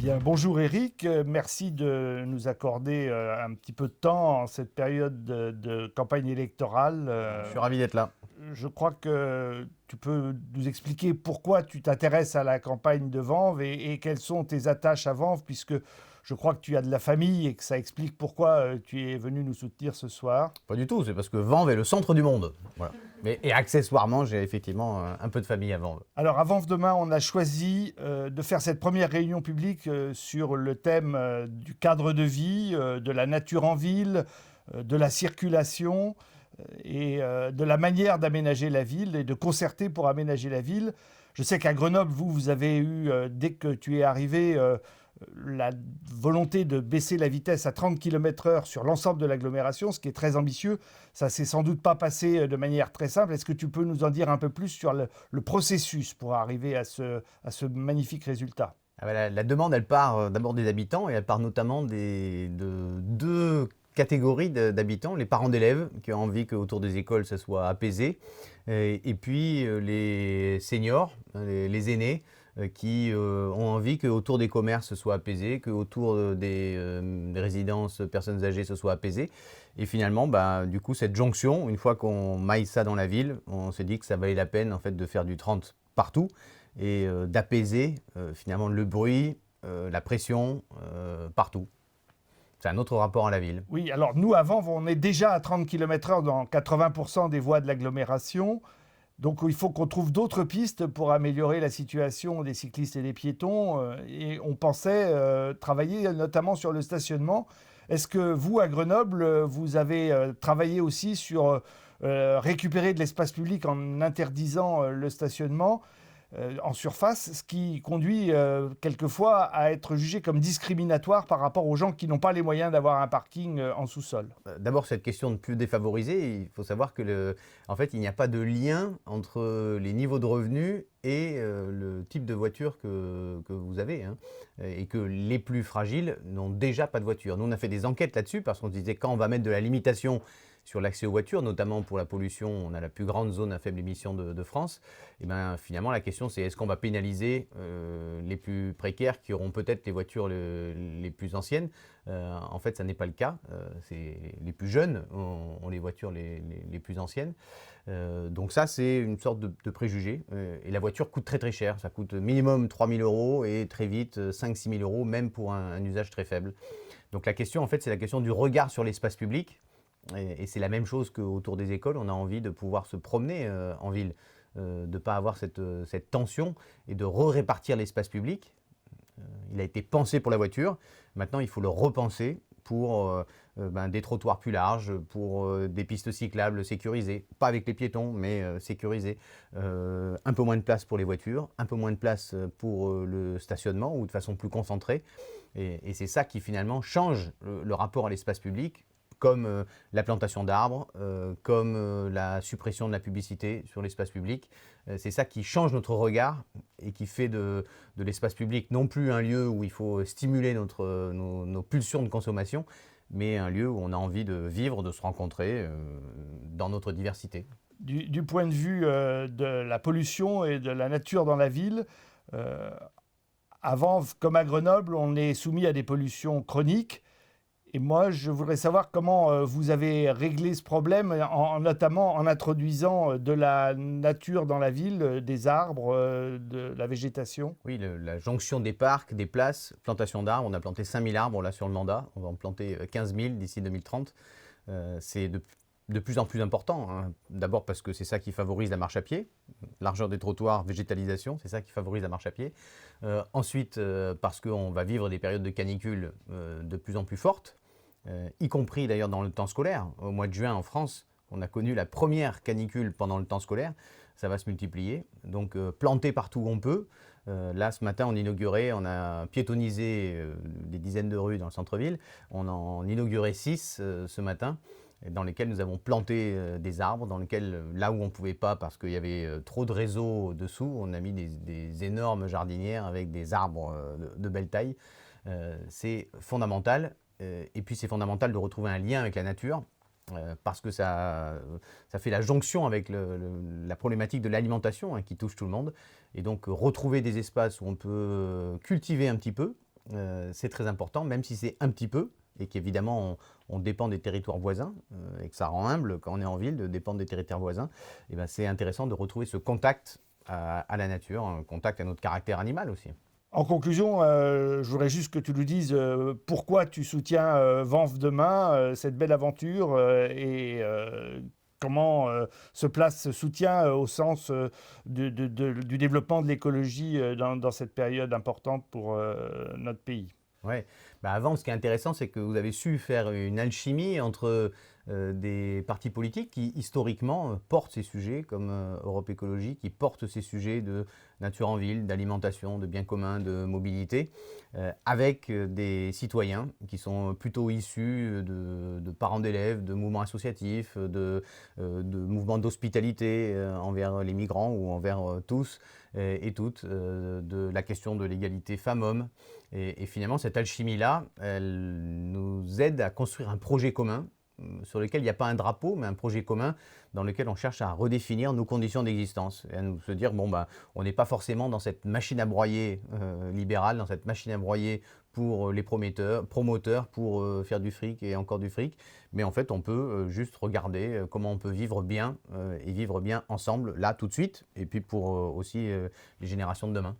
Bien, bonjour Eric, merci de nous accorder un petit peu de temps en cette période de campagne électorale. Je suis ravi d'être là. Je crois que tu peux nous expliquer pourquoi tu t'intéresses à la campagne de Vanves et quelles sont tes attaches à Vanves, puisque je crois que tu as de la famille et que ça explique pourquoi tu es venu nous soutenir ce soir. Pas du tout, c'est parce que Vanves est le centre du monde. Voilà. Et accessoirement, j'ai effectivement un peu de famille à Vanves. Alors à Vanves demain, on a choisi de faire cette première réunion publique sur le thème du cadre de vie, de la nature en ville, de la circulation et de la manière d'aménager la ville et de concerter pour aménager la ville. Je sais qu'à Grenoble, vous avez eu, dès que tu es arrivé, la volonté de baisser la vitesse à 30 km/h sur l'ensemble de l'agglomération, ce qui est très ambitieux. Ça s'est sans doute pas passé de manière très simple. Est-ce que tu peux nous en dire un peu plus sur le processus pour arriver à ce magnifique résultat? Ah bah, la demande, elle part d'abord des habitants et elle part notamment de deux catégories d'habitants. Les parents d'élèves qui ont envie qu'autour des écoles, ça soit apaisé. Et puis les seniors, les aînés, qui ont envie qu'autour des commerces ce soit apaisé, qu'autour des résidences personnes âgées ce soit apaisé. Et finalement, bah, du coup, cette jonction, une fois qu'on maille ça dans la ville, on s'est dit que ça valait la peine en fait, de faire du 30 partout et d'apaiser finalement le bruit, la pression partout. C'est un autre rapport à la ville. Oui, alors nous, avant, on est déjà à 30 km/h dans 80% des voies de l'agglomération. Donc il faut qu'on trouve d'autres pistes pour améliorer la situation des cyclistes et des piétons. Et on pensait travailler notamment sur le stationnement. Est-ce que vous, à Grenoble, vous avez travaillé aussi sur récupérer de l'espace public en interdisant le stationnement en surface, ce qui conduit quelquefois à être jugé comme discriminatoire par rapport aux gens qui n'ont pas les moyens d'avoir un parking en sous-sol? D'abord, cette question de plus défavoriser, il faut savoir que en fait, il n'y a pas de lien entre les niveaux de revenus et le type de voiture que vous avez, hein, et que les plus fragiles n'ont déjà pas de voiture. Nous, on a fait des enquêtes là-dessus parce qu'on se disait quand on va mettre de la limitation sur l'accès aux voitures, notamment pour la pollution, on a la plus grande zone à faible émission de France, et ben, finalement la question c'est est-ce qu'on va pénaliser les plus précaires qui auront peut-être les voitures les plus anciennes. En fait, ça n'est pas le cas. Les plus jeunes ont les voitures les plus anciennes. Donc ça, c'est une sorte de préjugé. Et la voiture coûte très très cher. Ça coûte minimum 3 000 euros et très vite 5 000 à 6 000 euros, même pour un usage très faible. Donc la question, en fait, c'est la question du regard sur l'espace public. Et c'est la même chose qu'autour des écoles. On a envie de pouvoir se promener en ville, de ne pas avoir cette tension et de répartir l'espace public. Il a été pensé pour la voiture. Maintenant, il faut le repenser pour des trottoirs plus larges, pour des pistes cyclables sécurisées. Pas avec les piétons, mais sécurisées. Un peu moins de place pour les voitures, un peu moins de place pour le stationnement ou de façon plus concentrée. Et c'est ça qui finalement change le rapport à l'espace public, comme la plantation d'arbres, comme la suppression de la publicité sur l'espace public. C'est ça qui change notre regard et qui fait de l'espace public non plus un lieu où il faut stimuler nos pulsions de consommation, mais un lieu où on a envie de vivre, de se rencontrer dans notre diversité. Du point de vue de la pollution et de la nature dans la ville, avant, comme à Grenoble, on est soumis à des pollutions chroniques. Et moi, je voudrais savoir comment vous avez réglé ce problème, notamment en introduisant de la nature dans la ville, des arbres, de la végétation. Oui, la jonction des parcs, des places, plantation d'arbres. On a planté 5 000 arbres là sur le mandat. On va en planter 15 000 d'ici 2030. C'est de plus en plus important, hein. D'abord parce que c'est ça qui favorise la marche à pied. Largeur des trottoirs, végétalisation, c'est ça qui favorise la marche à pied. Ensuite, parce qu'on va vivre des périodes de canicule de plus en plus fortes, y compris d'ailleurs dans le temps scolaire. Au mois de juin en France, on a connu la première canicule pendant le temps scolaire. Ça va se multiplier. Donc planter partout où on peut. Là, ce matin, on a piétonnisé des dizaines de rues dans le centre-ville. On en inaugurait 6 ce matin, dans lesquels nous avons planté des arbres, dans lesquels, là où on ne pouvait pas, parce qu'il y avait trop de réseaux dessous, on a mis des énormes jardinières avec des arbres de belle taille. C'est fondamental. Et puis c'est fondamental de retrouver un lien avec la nature, parce que ça fait la jonction avec la problématique de l'alimentation, hein, qui touche tout le monde. Et donc retrouver des espaces où on peut cultiver un petit peu, c'est très important, même si c'est un petit peu, et qu'évidemment on dépend des territoires voisins, et que ça rend humble quand on est en ville de dépendre des territoires voisins, et ben c'est intéressant de retrouver ce contact à la nature, un contact à notre caractère animal aussi. En conclusion, je voudrais juste que tu nous dises pourquoi tu soutiens Vanves Demain, cette belle aventure, et comment se place ce soutien au sens du développement de l'écologie dans cette période importante pour notre pays. Ouais. Bah avant, ce qui est intéressant, c'est que vous avez su faire une alchimie entre des partis politiques qui, historiquement, portent ces sujets, comme Europe Écologie, qui portent ces sujets de nature en ville, d'alimentation, de biens communs, de mobilité, avec des citoyens qui sont plutôt issus de parents d'élèves, de mouvements associatifs, de mouvements d'hospitalité envers les migrants ou envers tous et toutes, de la question de l'égalité femmes-hommes. Et finalement, cette alchimie-là, elle nous aide à construire un projet commun sur lequel il n'y a pas un drapeau, mais un projet commun dans lequel on cherche à redéfinir nos conditions d'existence et à nous se dire, bon, bah, on n'est pas forcément dans cette machine à broyer libérale, dans cette machine à broyer pour les promoteurs, pour faire du fric et encore du fric, mais en fait, on peut juste regarder comment on peut vivre bien et vivre bien ensemble, là, tout de suite, et puis pour aussi les générations de demain.